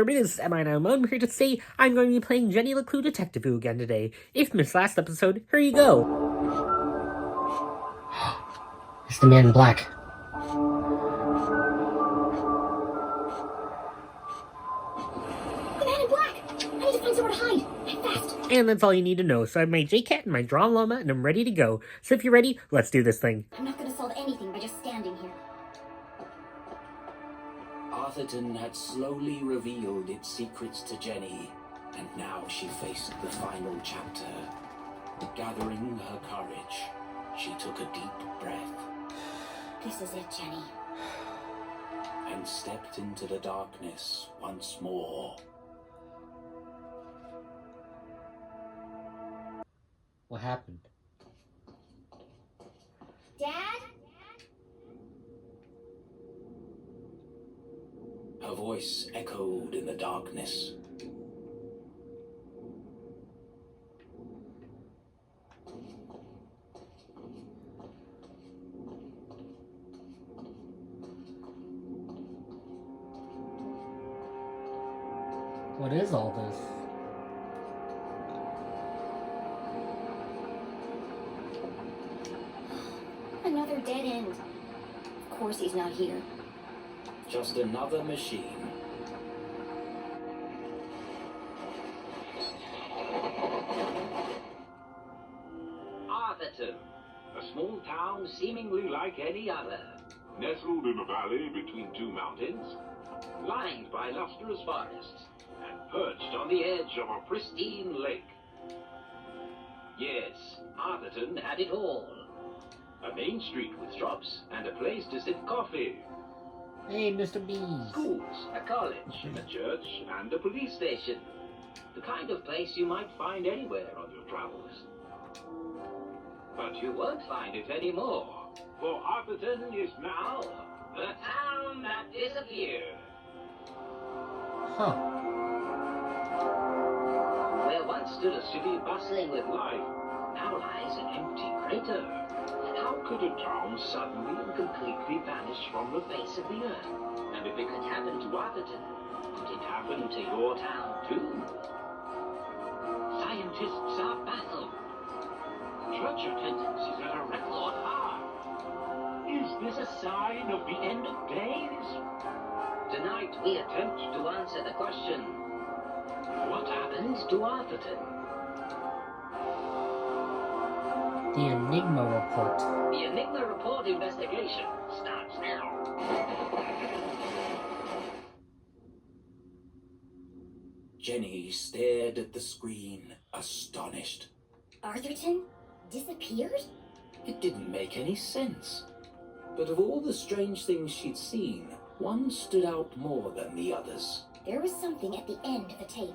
hello, it is Am I Not Alone? I'm here to say I'm going to be playing Jenny LeClue Detectivu again today. If you missed last episode, here you go. It's the man in black. The man in black! I need to find somewhere to hide. And fast. And that's all you need to know. So I have my J-Cat and my Drawn Llama, and I'm ready to go. So if you're ready, let's do this thing. I'm not going to solve anything by just standing here. Arthurton had slowly revealed its secrets to Jenny, and now she faced the final chapter. Gathering her courage, she took a deep breath. This is it, Jenny. And stepped into the darkness once more. What happened? Dad? Her voice echoed in the darkness. What is all this? Another dead end. Of course he's not here. Just another machine. Arthurton, a small town seemingly like any other, nestled in a valley between two mountains, lined by lustrous forests, and perched on the edge of a pristine lake. Yes, Arthurton had it all. A main street with shops and a place to sip coffee. Hey, Mr. Bees. Schools, a college, a church, and a police station. The kind of place you might find anywhere on your travels. But you won't find it anymore, for Arthurton is now the town that disappeared. Huh. Where once stood a city bustling with life, now lies an empty crater. How could a town suddenly and completely vanish from the face of the earth? And if it could happen to Arthurton, could it happen to your town too? Scientists are baffled. Church attendance is at a record high. Is this a sign of the end of days? Tonight we attempt to answer the question, what happened to Arthurton? The Enigma Report. The Enigma Report investigation starts now. Jenny stared at the screen, astonished. Arthurton? Disappeared? It didn't make any sense. But of all the strange things she'd seen, one stood out more than the others. There was something at the end of the tape.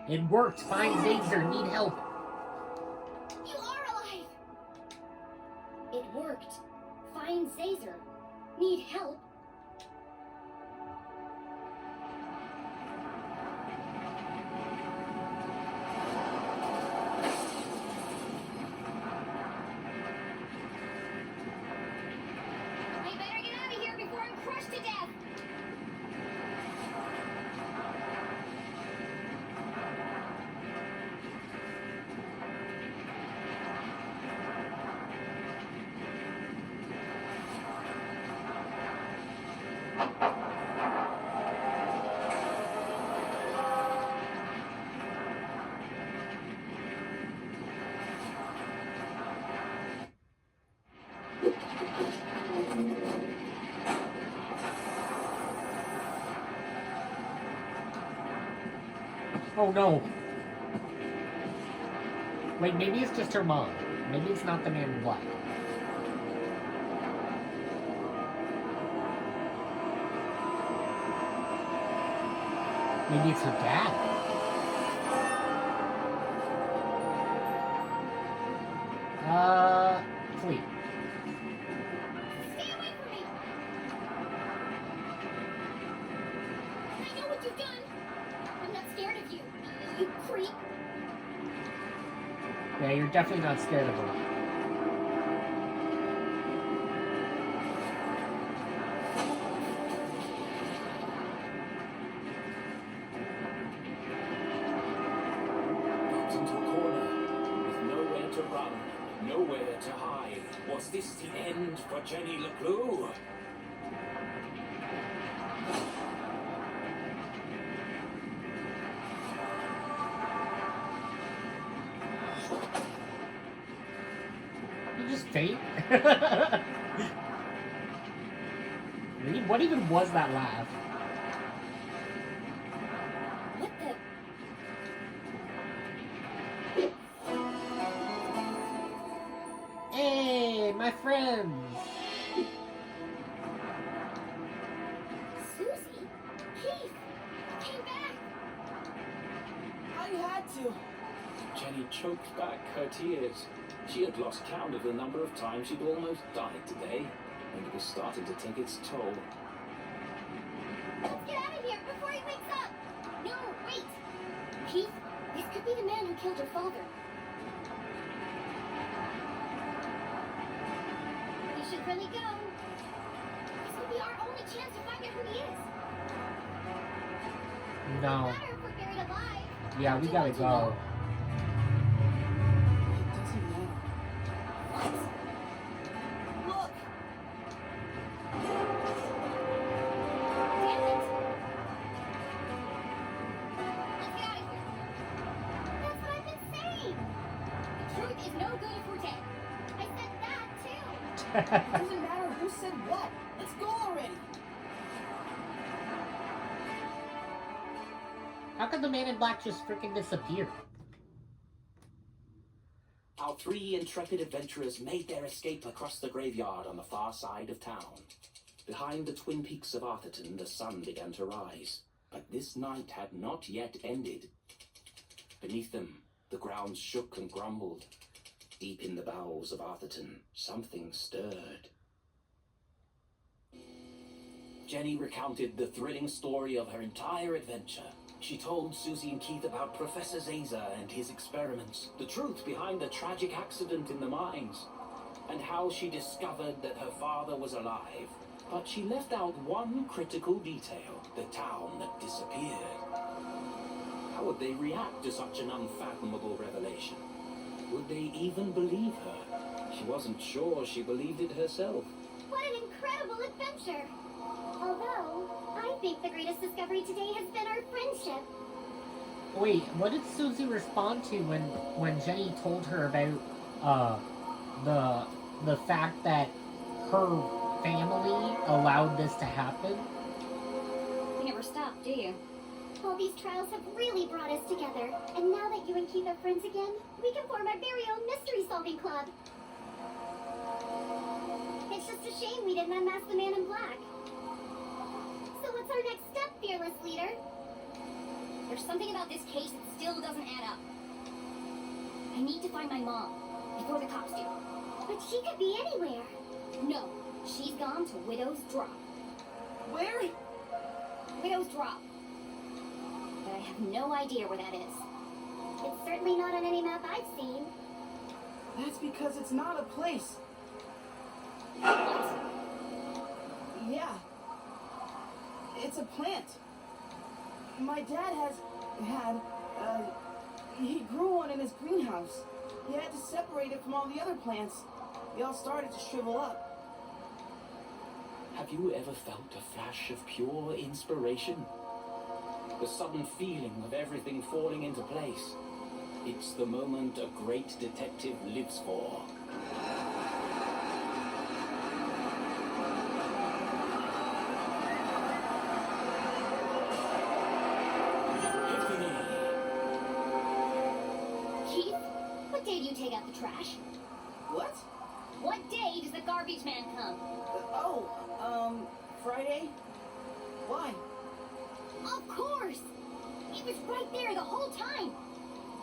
It worked. Find Zazer. Need help. You are alive! It worked. Find Zazer. Need help? I better get out of here before I'm crushed to death! Oh no. Wait, maybe it's just her mom. Maybe it's not the man in black. Maybe it's her dad. Please. Stay away from me! I know what you've done! I'm not scared of you, you creep! Yeah, you're definitely not scared of her. Got into a corner, with nowhere to run, nowhere to hide. Was this the end for Jenny LeClue? You just faint? Really? What even was that laugh? What the? Hey, my friends! Susie? Keith! Came back! I had to. Jenny choked back her tears. She had lost count of the number of times she'd almost died today, and it was starting to take its toll. Let's get out of here before he wakes up! No, wait! Keith, this could be the man who killed her father. We should really go. This will be our only chance to find out who he is. No. No matter if we're buried alive. Yeah, we gotta go. It doesn't matter. What? Look! Damn it! Let's get out of here. That's what I've been saying. The truth is no good if we're dead. I said that too. It doesn't matter who said what. Let's go already. How could the man in black just freaking disappear? Our three intrepid adventurers made their escape across the graveyard on the far side of town. Behind the twin peaks of Arthurton, the sun began to rise. But this night had not yet ended. Beneath them, the ground shook and grumbled. Deep in the bowels of Arthurton, something stirred. Jenny recounted the thrilling story of her entire adventure. She told Susie and Keith about Professor Zaza and his experiments, the truth behind the tragic accident in the mines, and how she discovered that her father was alive. But she left out one critical detail, the town that disappeared. How would they react to such an unfathomable revelation? Would they even believe her? She wasn't sure she believed it herself. What an incredible adventure! Although, I think the greatest discovery today has been our friendship. Wait, what did Susie respond to when Jenny told her about the fact that her family allowed this to happen? You never stop, do you? All these trials have really brought us together, and now that you and Keith are friends again, we can form our very own mystery-solving club. It's just a shame we didn't unmask the man in black. So what's our next step, fearless leader? There's something about this case that still doesn't add up. I need to find my mom, before the cops do. But she could be anywhere. No, she's gone to Widow's Drop. Where? Widow's Drop. But I have no idea where that is. It's certainly not on any map I've seen. That's because it's not a place. What? Yeah. It's a plant. My dad he grew one in his greenhouse. He had to separate it from all the other plants. They all started to shrivel up. Have you ever felt a flash of pure inspiration? The sudden feeling of everything falling into place. It's the moment a great detective lives for. Keith, what day do you take out the trash? What? What day does the garbage man come? Friday? Why? Of course! It was right there the whole time.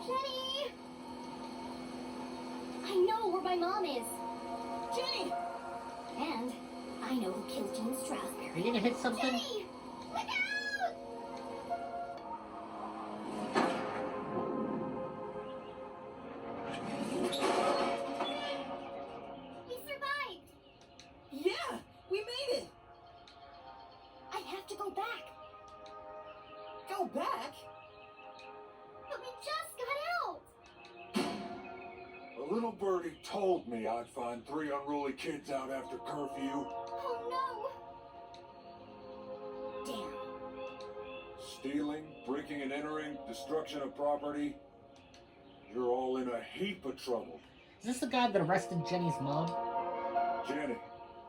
Jenny! I know where my mom is. Jenny! And I know who killed Jean Are Strasberg. you gonna hit something? Jenny! Look out! We survived! Yeah! We made it! I have to go back. Go back? But we just got out! A little birdie told me I'd find 3 unruly kids out after curfew. Oh no! Damn. Stealing, breaking and entering, destruction of property. You're all in a heap of trouble. Is this the guy that arrested Jenny's mom? Jenny,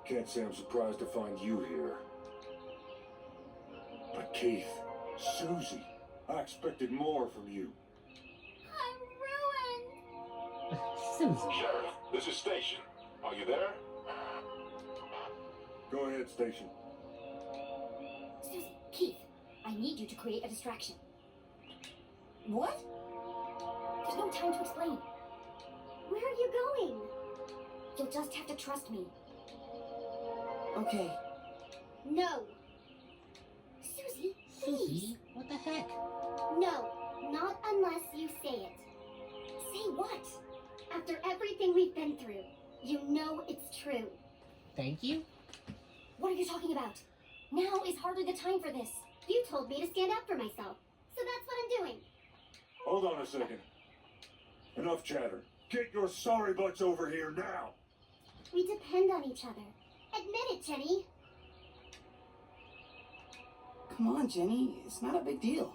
can't say I'm surprised to find you here. But Keith, Susie, I expected more from you. I'm ruined! Susan. Sheriff, this is Station. Are you there? Go ahead, Station. Susie, Keith, I need you to create a distraction. What? There's no time to explain. Where are you going? You'll just have to trust me. Okay. No. Susie, please. Susie? What the heck? No, not unless you say it. Say what? After everything we've been through, you know it's true. Thank you? What are you talking about? Now is hardly the time for this. You told me to stand up for myself, so that's what I'm doing. Hold on a second. Enough chatter. Get your sorry butts over here now. We depend on each other. Admit it, Jenny. Come on, Jenny. It's not a big deal.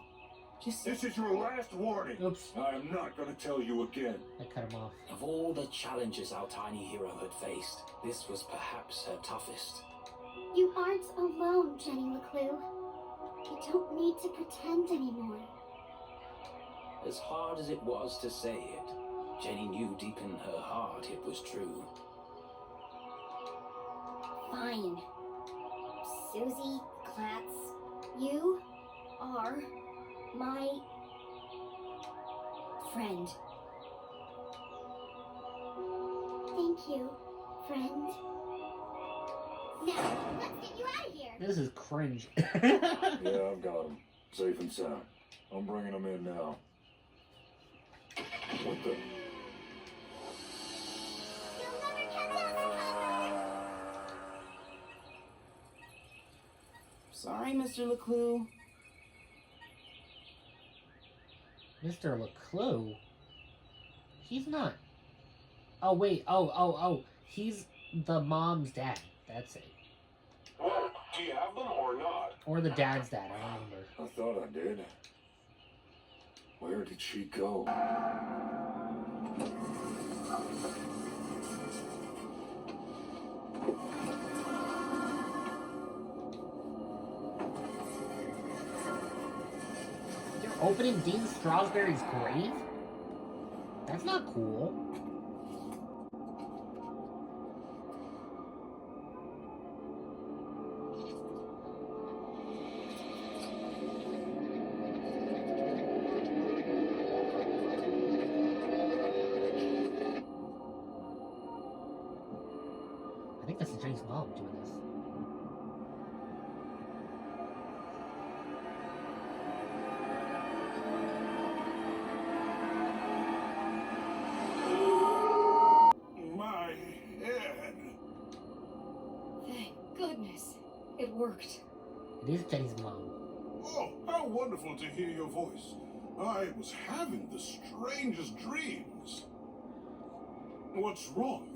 Just... This is your last warning. Oops. I am not going to tell you again. I cut him off. Of all the challenges our tiny hero had faced, this was perhaps her toughest. You aren't alone, Jenny LeClue. You don't need to pretend anymore. As hard as it was to say it, Jenny knew deep in her heart it was true. Fine. Susie Klatz, you are my friend. Thank you, friend. Now, let's get you out of here. This is cringe. Yeah, I've got them. Safe and sound. I'm bringing them in now. What the? You'll never catch us. Sorry, Mr. LeClue. Mr. LeClue? He's not. Oh, wait. Oh. He's the mom's dad. That's it. Well, do you have them or not? Or the dad's dad. I don't remember. I thought I did. Where did she go? You're opening Dean Strasberg's grave? That's not cool. I think that's Jenny's mom doing this. My head. Thank goodness. It worked. It is Jenny's mom. Oh, how wonderful to hear your voice. I was having the strangest dreams. What's wrong?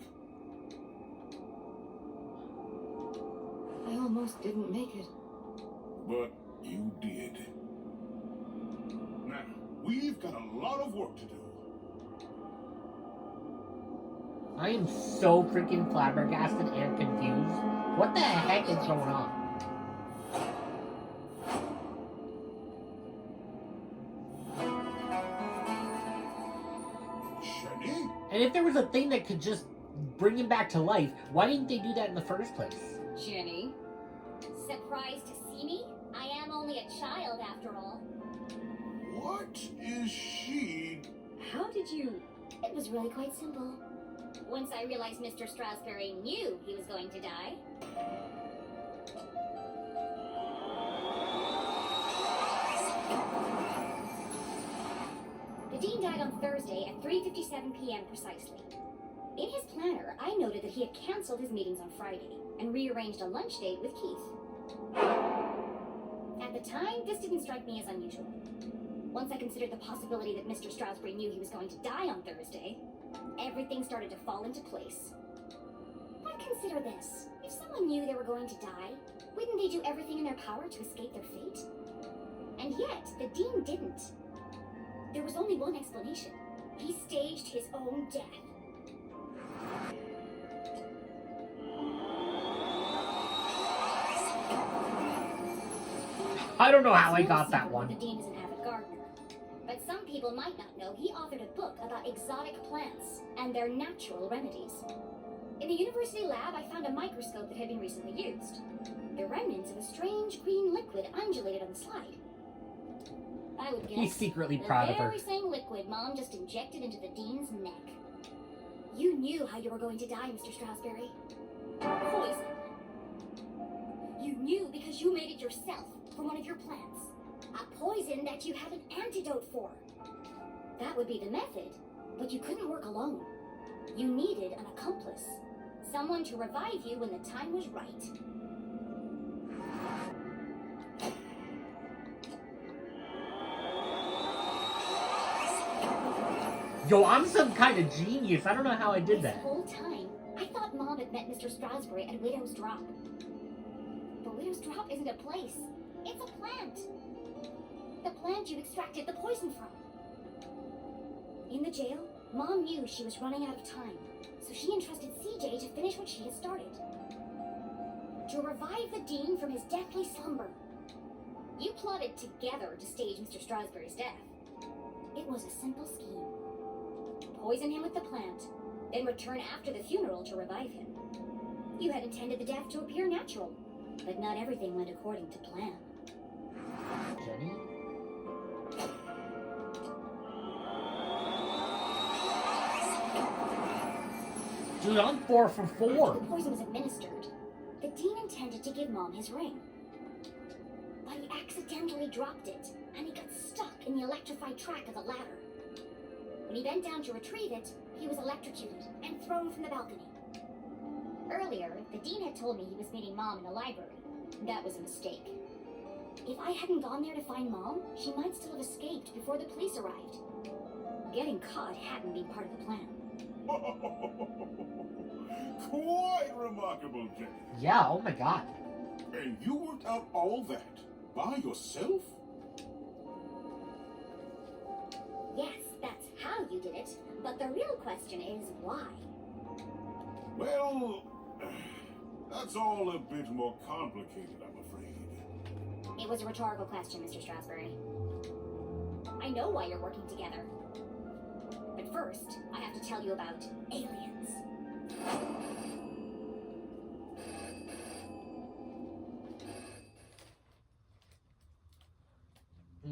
I almost didn't make it. But you did. Now, we've got a lot of work to do. I am so freaking flabbergasted and confused. What the heck is going on? Jenny? And if there was a thing that could just bring him back to life, why didn't they do that in the first place? Jenny? Surprised to see me? I am only a child after all. What is she? How did you... It was really quite simple. Once I realized Mr. Strasberry knew he was going to die. The Dean died on Thursday at 3:57 p.m. precisely. In his planner, I noted that he had canceled his meetings on Friday and rearranged a lunch date with Keith. At the time, this didn't strike me as unusual. Once I considered the possibility that Mr. Strasberry knew he was going to die on Thursday, everything started to fall into place. But consider this. If someone knew they were going to die, wouldn't they do everything in their power to escape their fate? And yet, the Dean didn't. There was only one explanation. He staged his own death. I don't know how I It's no got that secret one. The Dean is an avid gardener. But some people might not know he authored a book about exotic plants and their natural remedies. In the university lab, I found a microscope that had been recently used. The remnants of a strange green liquid undulated on the slide. I would guess He's secretly proud of the her. very same liquid Mom just injected into the Dean's neck. You knew how you were going to die, Mr. Strasberry. Poison. You knew because you made it yourself from one of your plants. A poison that you have an antidote for. That would be the method, but you couldn't work alone. You needed an accomplice. Someone to revive you when the time was right. Yo, I'm some kind of genius. I don't know how I did This that. whole time, I thought Mom had met Mr. Strasberry at Widow's Drop. But Widow's Drop isn't a place. It's a plant. The plant you extracted the poison from. In the jail, Mom knew she was running out of time, so she entrusted CJ to finish what she had started. To revive the Dean from his deathly slumber. You plotted together to stage Mr. Strasberry's death. It was a simple scheme. Poison him with the plant, then return after the funeral to revive him. You had intended the death to appear natural, but not everything went according to plan. Jenny? Dude, I'm 4 for 4. After the poison was administered, the Dean intended to give Mom his ring. But he accidentally dropped it, and he got stuck in the electrified track of the ladder. When he bent down to retrieve it, he was electrocuted and thrown from the balcony. Earlier, the Dean had told me he was meeting Mom in the library. That was a mistake. If I hadn't gone there to find Mom, she might still have escaped before the police arrived. Getting caught hadn't been part of the plan. Quite remarkable, Jenny. Yeah, oh my god. And you worked out all that by yourself? Yes, that's how you did it, but the real question is why? Well, that's all a bit more complicated, I'm afraid. It was a rhetorical question, Mr. Strasberry. I know why you're working together. But first, I have to tell you about aliens.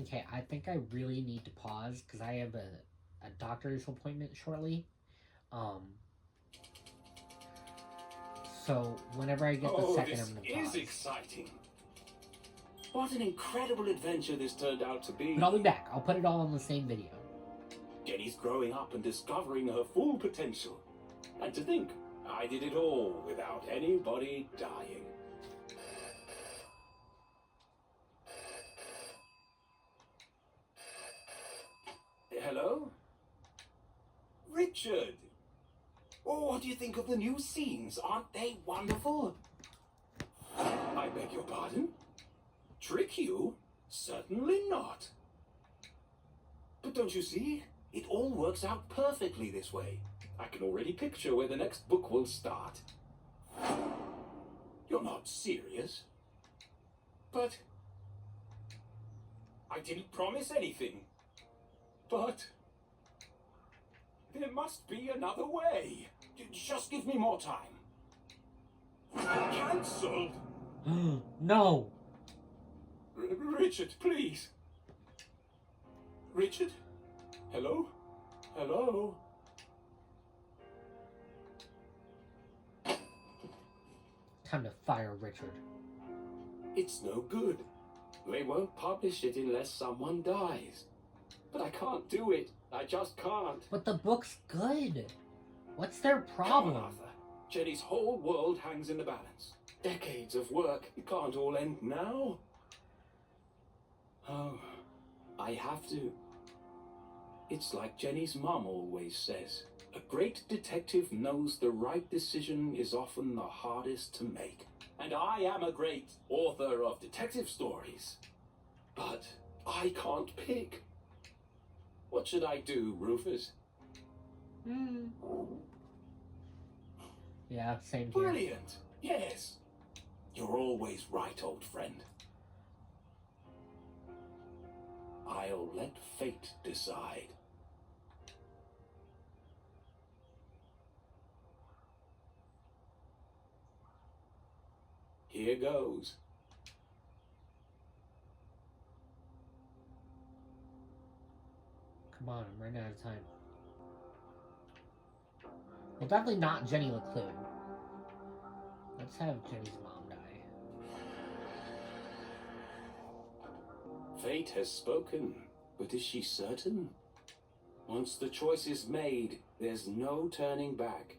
Okay, I think I really need to pause because I have a doctor's appointment shortly. So whenever I get the second, I'm gonna pause. This is exciting. What an incredible adventure this turned out to be. But I'll be back. I'll put it all in the same video. Jenny's growing up and discovering her full potential. And to think, I did it all without anybody dying. Hello? Richard! Oh, what do you think of the new scenes? Aren't they wonderful? I beg your pardon? Trick you? Certainly not. But don't you see? It all works out perfectly this way. I can already picture where the next book will start. You're not serious? But I didn't promise anything. But there must be another way. Just give me more time. Cancelled? No. Richard, please. Richard? Hello? Hello? Time to fire Richard. It's no good. They won't publish it unless someone dies. But I can't do it. I just can't. But the book's good. What's their Come on, problem? Arthur. Jenny's whole world hangs in the balance. Decades of work. It can't all end now. Oh, I have to. It's like Jenny's mum always says. A great detective knows the right decision is often the hardest to make. And I am a great author of detective stories. But I can't pick. What should I do, Rufus? Yeah, same here. Brilliant. Yes. You're always right, old friend. I'll let fate decide. Here goes. Come on, I'm running out of time. Well, definitely not Jenny LeClue. Let's have Jenny's mom die. Fate has spoken, but is she certain? Once the choice is made, there's no turning back.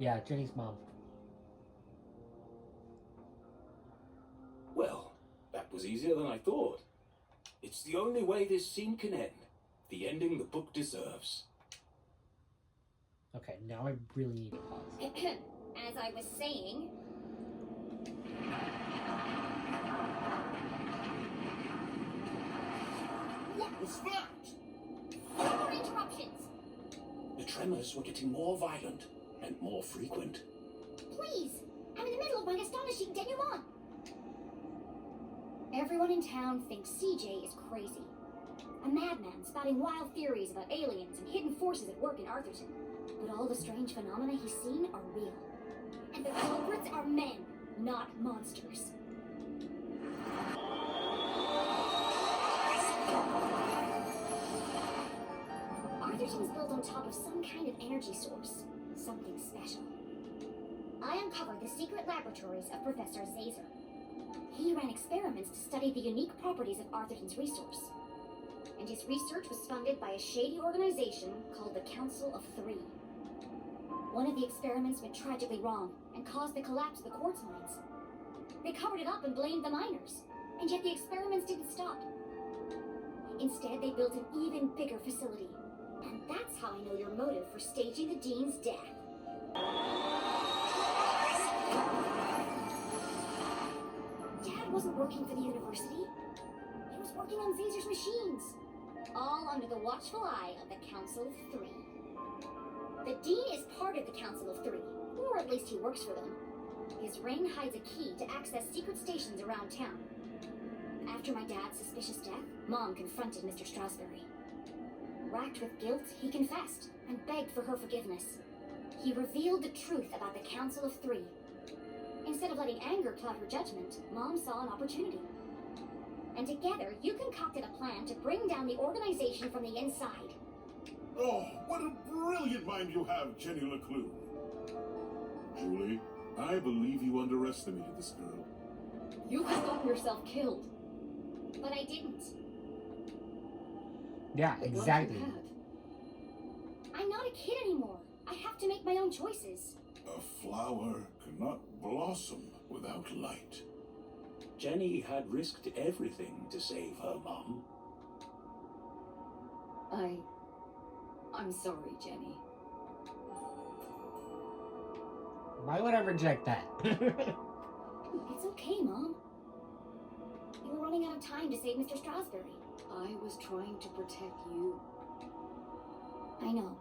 Yeah, Jenny's mom. Well, that was easier than I thought. It's the only way this scene can end. The ending the book deserves. Okay, now I really need to pause. As I was saying... What was that? No more interruptions! The tremors were getting more violent and more frequent. Please! I'm in the middle of my astonishing denouement! Everyone in town thinks CJ is crazy. A madman spouting wild theories about aliens and hidden forces at work in Arthurton. But all the strange phenomena he's seen are real. And the culprits are men, not monsters. Arthurton's built on top of some kind of energy source. Something special. I uncovered the secret laboratories of Professor Zazer. He ran experiments to study the unique properties of Arthurton's resource. And his research was funded by a shady organization called the Council of Three. One of the experiments went tragically wrong and caused the collapse of the quartz mines. They covered it up and blamed the miners, and yet the experiments didn't stop. Instead, they built an even bigger facility. And that's how I know your motive for staging the Dean's death. Dad wasn't working for the university. He was working on Zazer's machines. All under the watchful eye of the Council of Three. The Dean is part of the Council of Three, or at least he works for them. His ring hides a key to access secret stations around town. After my dad's suspicious death, Mom confronted Mr. Strasberry. Racked with guilt, he confessed and begged for her forgiveness. He revealed the truth about the Council of Three. Instead of letting anger cloud her judgment, Mom saw an opportunity. And together, you concocted a plan to bring down the organization from the inside. Oh, what a brilliant mind you have, Jenny LeClue. Julie, I believe you underestimated this girl. You could have gotten yourself killed. But I didn't. Yeah, exactly. I'm not a kid anymore. I have to make my own choices. A flower cannot blossom without light. Jenny had risked everything to save her mum. I'm sorry, Jenny. Why would I reject that? It's okay, Mom. You were running out of time to save Mr. Strasberry. I was trying to protect you. I know.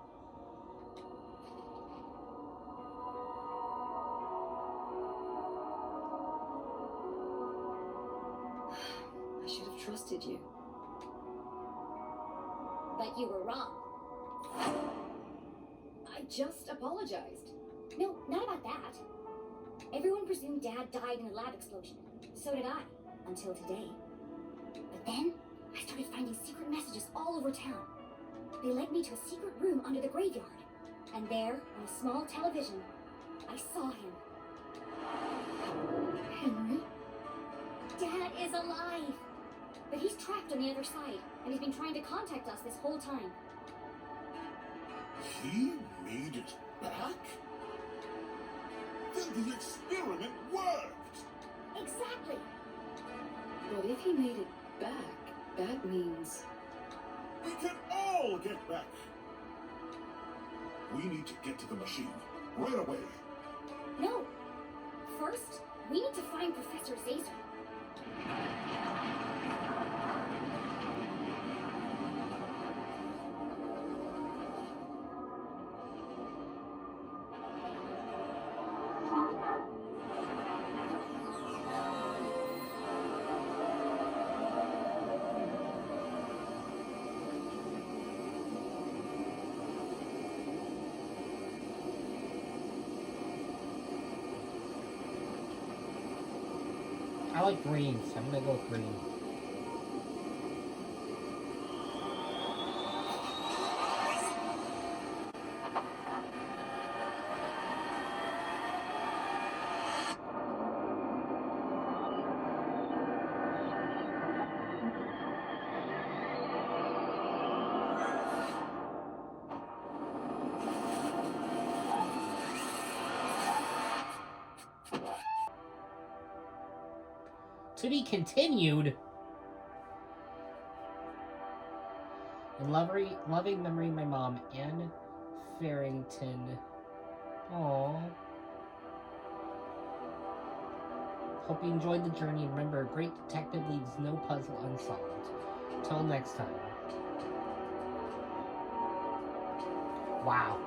I should have trusted you. But you were wrong. I just apologized. No, not about that. Everyone presumed Dad died in a lab explosion. So did I. Until today. Then, I started finding secret messages all over town. They led me to a secret room under the graveyard. And there, on a small television, I saw him. Henry? Dad is alive! But he's trapped on the other side, and he's been trying to contact us this whole time. He made it back? Then the experiment worked! Exactly! But if he made it back, that means... We can all get back! We need to get to the machine, right away. No! First, we need to find Professor Zazer. I like green, so I'm gonna go with green. To be continued. In loving memory of my mom, Anne Farrington. Aww. Hope you enjoyed the journey, and remember, a great detective leaves no puzzle unsolved. Till next time. Wow.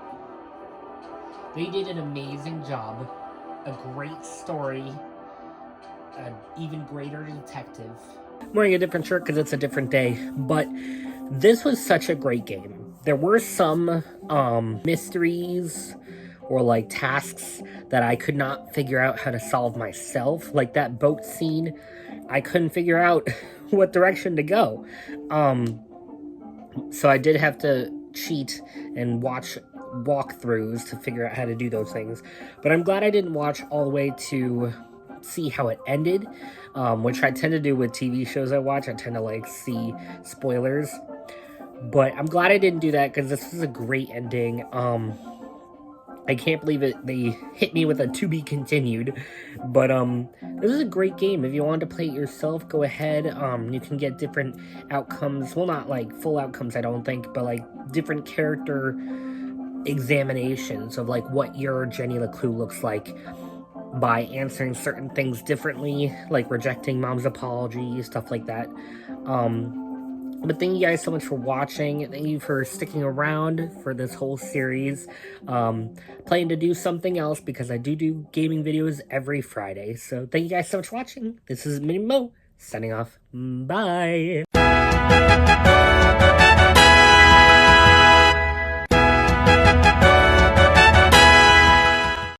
They did an amazing job. A great story. An even greater detective. I'm wearing a different shirt because it's a different day, but this was such a great game. There were some mysteries or like tasks that I could not figure out how to solve myself, like that boat scene. I couldn't figure out what direction to go, so I did have to cheat and watch walkthroughs to figure out how to do those things. But I'm glad I didn't watch all the way to see how it ended, which I tend to do with TV shows I watch. I tend to like see spoilers, but I'm glad I didn't do that because this is a great ending. I can't believe it. They hit me with a to be continued, but this is a great game. If you want to play it yourself, go ahead. You can get different outcomes. Well, not like full outcomes, I don't think, but like different character examinations of like what your Jenny LeClue looks like by answering certain things differently, like rejecting mom's apology, stuff like that. But thank you guys so much for watching. Thank you for sticking around for this whole series. Planning to do something else because I do gaming videos every Friday. So thank you guys so much for watching. This is Mini Mo signing off. Bye.